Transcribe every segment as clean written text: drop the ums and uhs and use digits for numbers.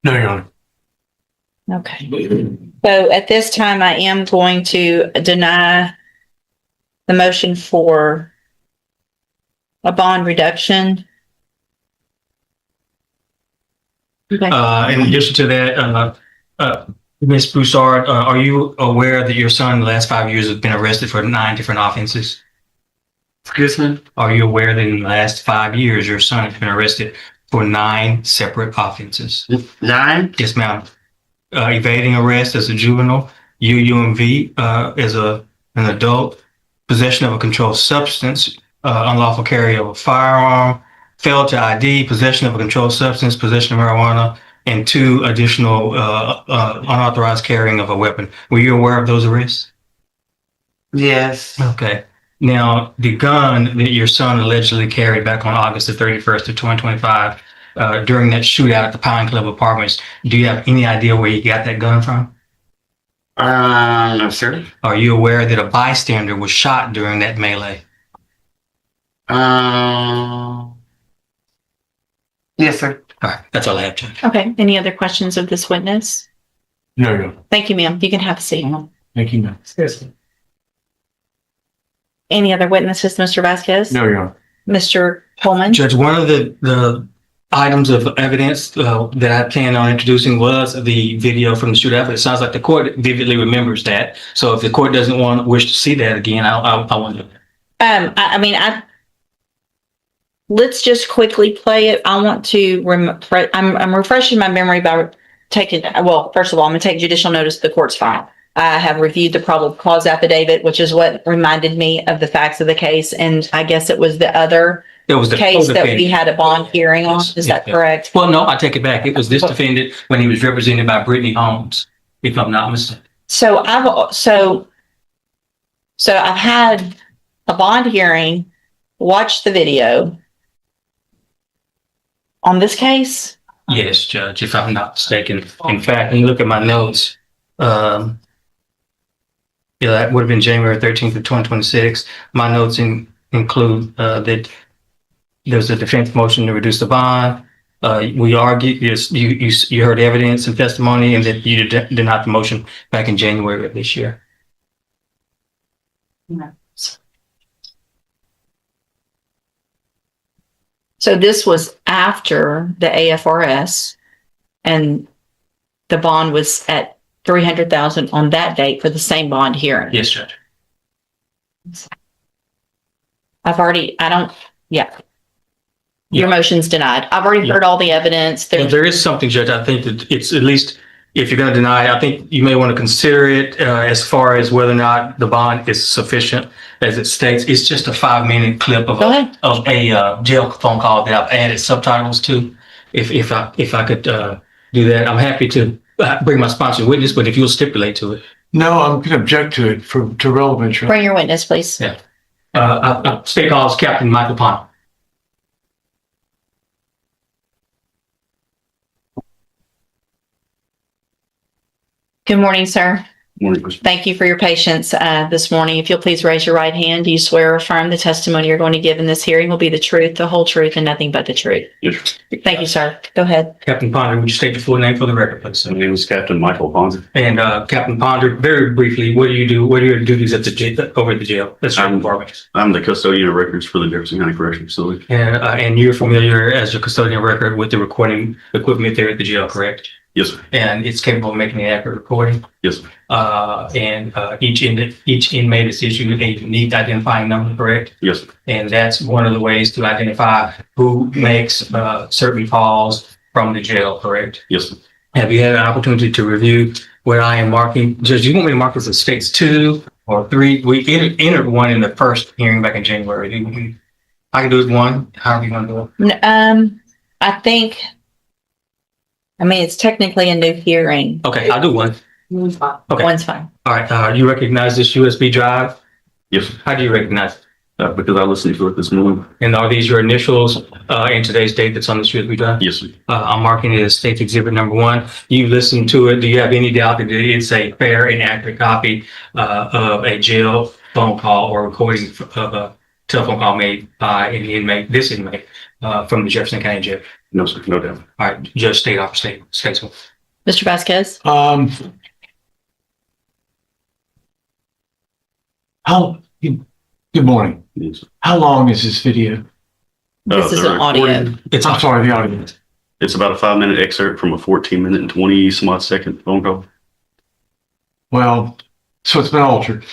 No, Your Honor. Okay. So at this time, I am going to deny the motion for a bond reduction. Okay. In addition to that, Ms. Broussard, are you aware that your son in the last 5 years has been arrested for 9 different offenses? Excuse me? Are you aware that in the last 5 years, your son has been arrested for 9 separate offenses? 9? Yes, ma'am. Evading arrest as a juvenile, UUMV as an adult, possession of a controlled substance, unlawful carry of a firearm, failed to ID, possession of a controlled substance, possession of marijuana, and 2 additional unauthorized carrying of a weapon. Were you aware of those arrests? Yes. Okay. Now, the gun that your son allegedly carried back on August the 31st of 2025, during that shootout at the Pine Club Apartments, do you have any idea where you got that gun from? No, sir. Are you aware that a bystander was shot during that melee? Yes, sir. All right, that's all I have, Judge. Okay. Any other questions of this witness? No, Your Honor. Thank you, ma'am. You can have a seat. Thank you, ma'am. Yes. Any other witnesses, Mr. Vasquez? No, Your Honor. Mr. Pullman? Judge, one of the items of evidence that I planned on introducing was the video from the shootout. It sounds like the court vividly remembers that. So if the court doesn't wish to see that again, I want to. Let's just quickly play it. I want to, I'm refreshing my memory by taking, well, first of all, I'm going to take judicial notice of the court's file. I have reviewed the probable cause affidavit, which is what reminded me of the facts of the case. And I guess it was the other case that we had a bond hearing on. Is that correct? Well, no, I take it back. It was this defendant when he was represented by Brittany Holmes, if I'm not mistaken. So I've had a bond hearing, watched the video on this case. Yes, Judge, if I'm not mistaken. In fact, when you look at my notes, that would have been January 13th of 2026. My notes include that there's a defense motion to reduce the bond. We argued, yes, you heard evidence and testimony, and that you denied the motion back in January of this year. So this was after the AFRS, and the bond was at $300,000 on that date for the same bond hearing. Yes, Judge. Your motion's denied. I've already heard all the evidence. There is something, Judge. I think that it's, at least if you're going to deny it, I think you may want to consider it as far as whether or not the bond is sufficient. As it states, it's just a 5-minute clip of a jail phone call that I've added subtitles to. If I could do that, I'm happy to bring my sponsored witness, but if you'll stipulate to it. No, I'm going to object to it to relevance. Bring your witness, please. Yeah. State calls Captain Michael Pond. Good morning, sir. Morning. Thank you for your patience this morning. If you'll please raise your right hand. Do you swear or affirm the testimony you're going to give in this hearing will be the truth, the whole truth, and nothing but the truth? Yes. Thank you, sir. Go ahead. Captain Ponder, would you state your full name for the record, please? My name is Captain Michael Ponder. And Captain Ponder, very briefly, what do you do? What are your duties at the jail, over at the jail? That's your department. I'm the custodian of records for the Jefferson County Correctional Facility. And you're familiar as your custodian of record with the recording equipment there at the jail, correct? Yes, sir. And it's capable of making an accurate recording. Yes, sir. And each inmate is issued a unique identifying number, correct? Yes, sir. And that's one of the ways to identify who makes certain calls from the jail, correct? Yes, sir. Have you had an opportunity to review where I am marking? Judge, you want me to mark this as states 2 or 3? We entered one in the first hearing back in January. I can do it 1. However you want to do it. I mean, it's technically a new hearing. Okay, I'll do 1. One's fine. Okay. One's fine. All right. You recognize this USB drive? Yes, sir. How do you recognize it? Because I listened to it this morning. And are these your initials in today's date that's on this USB drive? Yes, sir. I'm marking it as State's Exhibit number 1. You listened to it. Do you have any doubt that it's a fair and accurate copy of a jail phone call or recording of a telephone call made by an inmate, this inmate, from the Jefferson County Jail? No, sir, no doubt. All right, Judge, state off statement. Mr. Vasquez? Good morning. Yes. How long is this video? This is the an audio. recording, It's I'm sorry, the audio. It's about a 5-minute excerpt from a 14-minute and 20 some odd second phone call. Well, so it's been altered.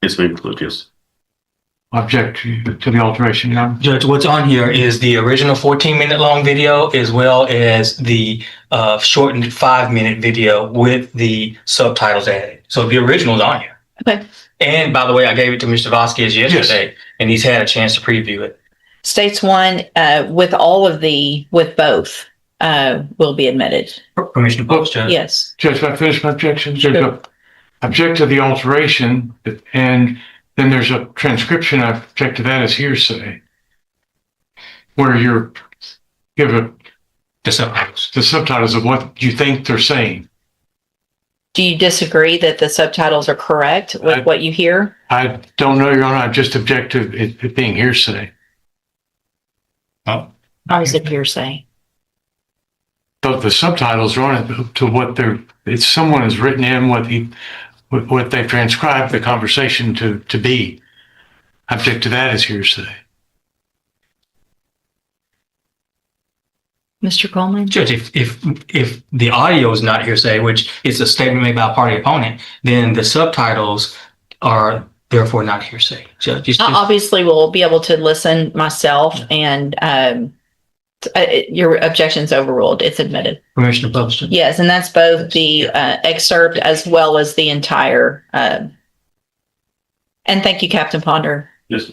It's been clipped, yes. Object to the alteration, Your Honor. Judge, what's on here is the original 14-minute long video as well as the shortened 5-minute video with the subtitles added. So the original's on here. Okay. And by the way, I gave it to Mr. Vasquez yesterday, and he's had a chance to preview it. States one, with both, will be admitted. Permission to post, Judge? Yes. Judge, can I finish my objection? Sure. There's a object to the alteration, and then there's a transcription. I object to that as hearsay, where you're given The subtitles. the subtitles of what you think they're saying. Do you disagree that the subtitles are correct with what you hear? I don't know, Your Honor. I just object to it being hearsay. Oh, How is it hearsay? The subtitles are on it to what it's someone has written in what they've transcribed the conversation to be. I object to that as hearsay. Mr. Coleman? Judge, if the audio is not hearsay, which is a statement made by a party opponent, then the subtitles are therefore not hearsay. Judge, I obviously will be able to listen myself, and your objection's overruled. It's admitted. permission to publish. Judge? Yes, and that's both the excerpt as well as the entire. And thank you, Captain Ponder. Yes.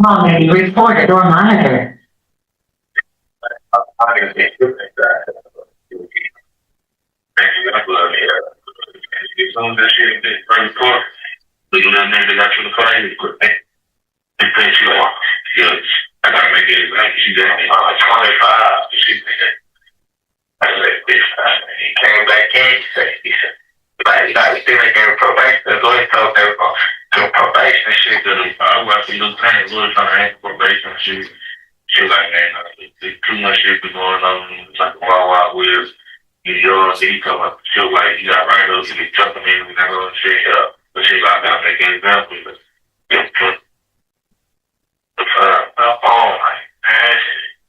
Mom, report or monitor. I gotta make it like she's at 25. He came back in. He said, "Like, we still ain't getting probation." The lawyer told them, "Do probation shit." I was actually looking at it, lawyer trying to ask probation shit. She was like, "Man, there's too much shit been going on. It's like a wild west." He told her, she was like, "You got right up, you be jumping in, we never gonna shit up." But she like, "I gotta make an example." Oh my man,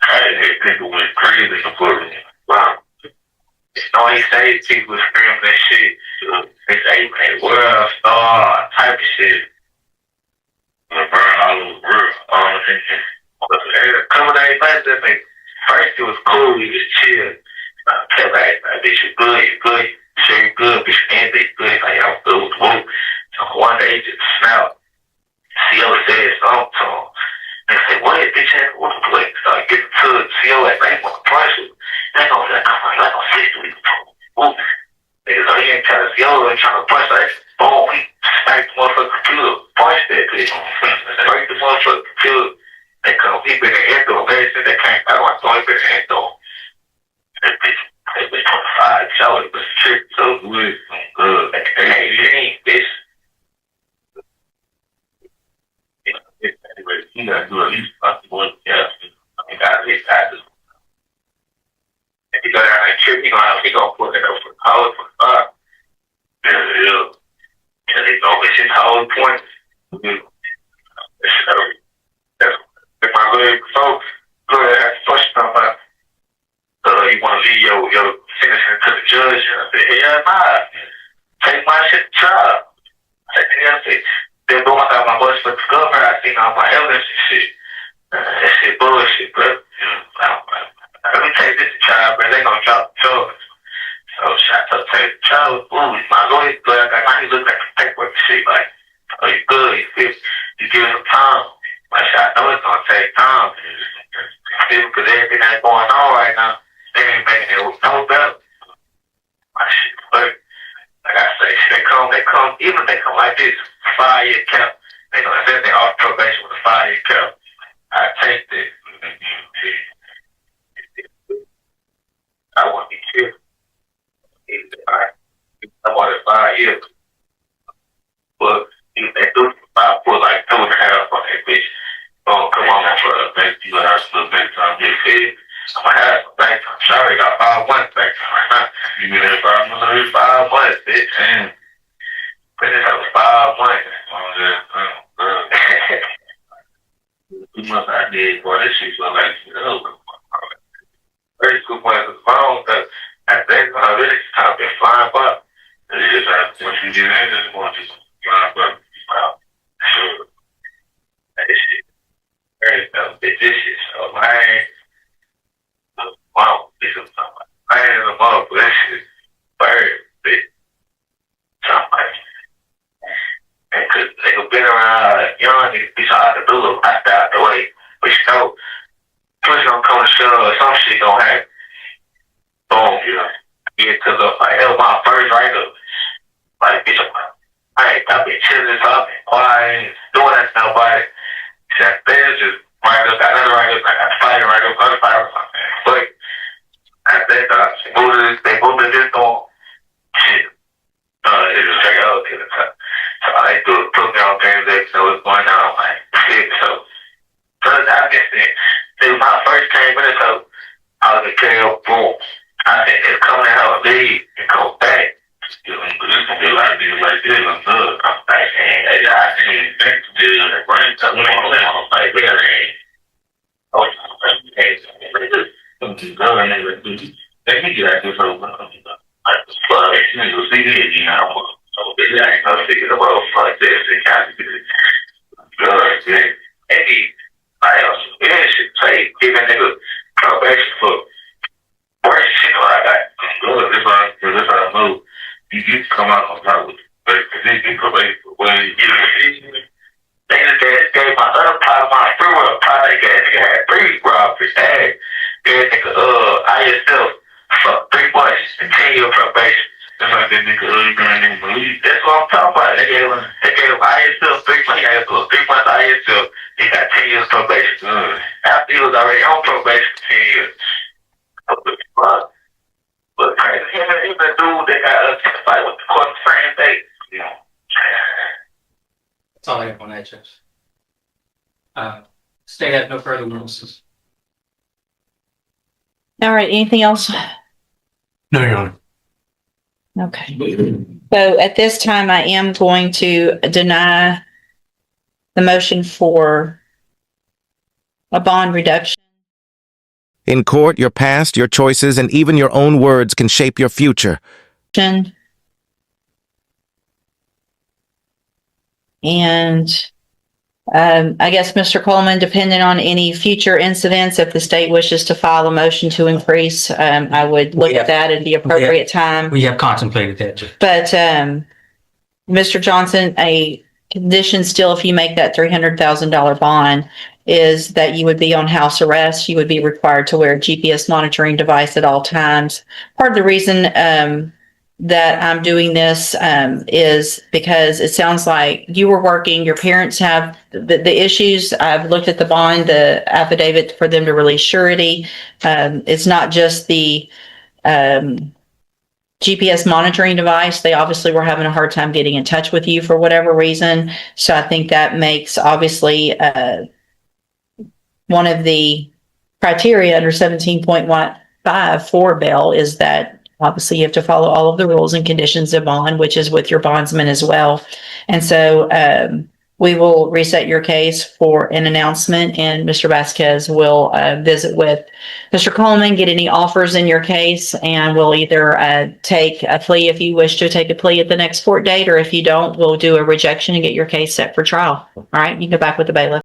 crazy. People went crazy for me. Wow. No, he said people screaming that shit. They say, "Hey, world star," type of shit. Burn all over the world. And coming days later, first it was cool, he was chill. Kept like, "Bitch, you good, you good, sure you good, bitch, and they good." Like, I'm good with whoop. So one day, he just snapped. CO said something to him. And I said, "What is bitch at what the place?" So I get to the CO at night, want to punch it. That's gonna say to me. Niggas, he ain't trying to CO, ain't trying to punch that. Boom, he smacked the motherfucking computer, punched that bitch. Break the motherfucking computer. They come, he been in the head door. They said they can't fight one, so he been in the head door. That bitch 25, so it was trick so good. Good. Hey, you ain't bitch. Anyway, you gotta do at least one test. I mean, that's his taxes. If you go down that trip, he gonna put it up for college for 5. Yeah. And they go, it's his whole point. If my little folks, go ahead, push stuff up. You wanna leave your to the judge, and I said, hell nah, take my shit to trial. I said, then going out my bus for discovery, I seen all my evidence and shit. That shit bullshit, but let me take this to trial, man. They gonna drop the charge. So shot up, take the trial. Ooh, my lawyer, like, I need to look at the paperwork and shit, like, oh, you good, you fit, you give it some time. My shot, I know it's gonna take time. Because everything that's going on right now, they ain't making it no better. My shit, but like I say, they come, even if they come like this, 5-year cap, they gonna say they off probation with a 5-year cap. I take that. I want to be careful. I want it 5 years. But if they do, I put like 2.5 on that bitch. Oh, come on, bro. Thank you. I have some bank time. You see? I'm going to have some bank time. Sorry, I got 5 months bank time right now. You get that 5 months, bitch. Damn. Finish up 5 months. Too much I did, boy. This shit look like, very good point of the phone, because I think when I really kind of been flying up, it's just like, once you get in, it's more just flying up. Sure. This shit, very vicious. So, man, wow, this is something. I ain't in the mug, but this shit, very big. Something. And because they've been around young, it's hard to do it right out the way. But you know, push gonna come to shove or some shit gonna happen. Boom, you know. Yeah, cause like, that was my first write-up. Like, bitch, I've been chilling up and quiet, doing that to nobody. That there's just write-up, got another write-up, I got fire write-up, other fire something. But at that time, they moved to this door. Shit. It was straight out to the top. So all they do is put me on game day, so it's going on, like, shit. So I guess then, when I first came in, so I was a KO, boom. I said, it's coming out of league and go back. You know, there's gonna be a lot of deals like this, I'm good. I'm like, hey, I can't back to deal, that brain, tell me all that, I'm like, yeah, hey. Oh, hey, something good, and they can get out this whole, like, the flood, you know, see this, you know, so they ain't gonna figure it out like this, they can't do it. Good, yeah. Hey, I also, yeah, shit, say, give that nigga probation for worse shit like that. Good, this how I move. You come out on top with it. But if you probation for when you get a they just gave my other part, my free part, they had 3 robberies. Hey, gave nigga, ISL for 3 months and 10-year probation. That's like that nigga, you can't believe. That's what I'm talking about. They gave ISL 3 months, 3 months ISL. He got 10 years probation. After he was already on probation for 10 years. But crazy, even the dude that got testified with the court the same day. You know. That's all I have on that, Judge. State has no further witnesses. All right, anything else? No, Your Honor. Okay. So at this time, I am going to deny the motion for a bond reduction. In court, your past, your choices, and even your own words can shape your future. And I guess, Mr. Coleman, depending on any future incidents, if the state wishes to file a motion to increase, I would look at that at the appropriate time. We have contemplated that, Judge. But Mr. Johnson, a condition still, if you make that $300,000 bond, is that you would be on house arrest. You would be required to wear a GPS monitoring device at all times. Part of the reason that I'm doing this is because it sounds like you were working, your parents have the issues. I've looked at the bond, the affidavit for them to release surety. It's not just the GPS monitoring device. They obviously were having a hard time getting in touch with you for whatever reason. So I think that makes obviously one of the criteria under 17.15 for bail is that obviously you have to follow all of the rules and conditions of bond, which is with your bondsman as well. And so we will reset your case for an announcement, and Mr. Vasquez will visit with Mr. Coleman, get any offers in your case, and we'll either take a plea if you wish to take a plea at the next court date, or if you don't, we'll do a rejection and get your case set for trial. All right, you can go back with the bailiff.